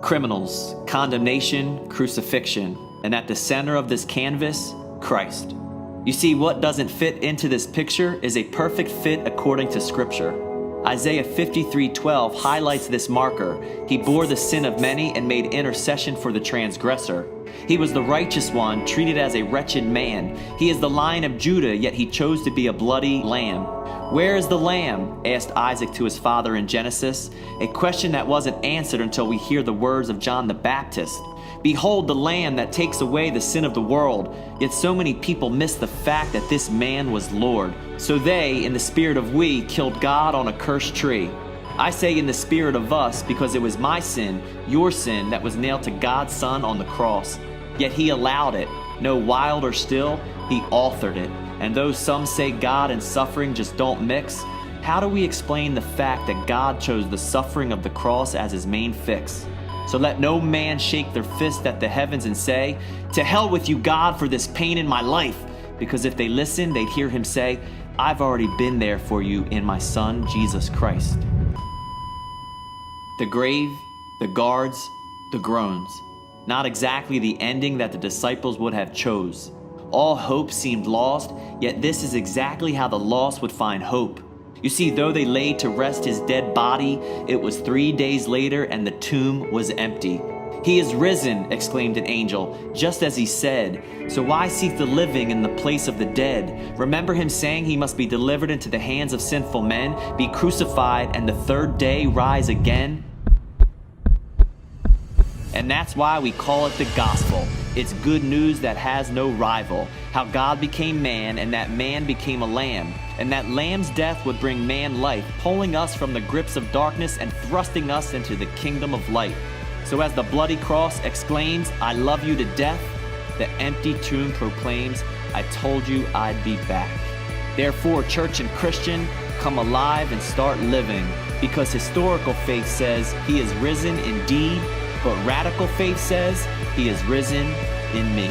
Criminals, condemnation, crucifixion, and at the center of this canvas, Christ. You see, what doesn't fit into this picture is a perfect fit according to Scripture. Isaiah 53:12 highlights this marker. He bore the sin of many and made intercession for the transgressor. He was the righteous one, treated as a wretched man. He is the Lion of Judah, yet he chose to be a bloody lamb. "Where is the lamb?" asked Isaac to his father in Genesis, a question that wasn't answered until we hear the words of John the Baptist. "Behold the Lamb that takes away the sin of the world." Yet so many people miss the fact that this man was Lord. So they, in the spirit of we, killed God on a cursed tree. I say in the spirit of us, because it was my sin, your sin, that was nailed to God's Son on the cross. Yet he allowed it. No wild or still, he authored it. And though some say God and suffering just don't mix, how do we explain the fact that God chose the suffering of the cross as his main fix? So let no man shake their fist at the heavens and say, "To hell with you, God, for this pain in my life." Because if they listen, they'd hear him say, "I've already been there for you in my Son, Jesus Christ." The grave, the guards, the groans. Not exactly the ending that the disciples would have chose. All hope seemed lost, yet this is exactly how the lost would find hope. You see, though they laid to rest his dead body, it was 3 days later and the tomb was empty. "He is risen," exclaimed an angel, "just as he said. So why seek the living in the place of the dead? Remember him saying he must be delivered into the hands of sinful men, be crucified, and the third day rise again?" And that's why we call it the gospel. It's good news that has no rival. How God became man, and that man became a lamb. And that lamb's death would bring man life, pulling us from the grips of darkness and thrusting us into the kingdom of light. So as the bloody cross exclaims, "I love you to death," the empty tomb proclaims, "I told you I'd be back." Therefore, church and Christian, come alive and start living. Because historical faith says he is risen indeed, but radical faith says he is risen in me.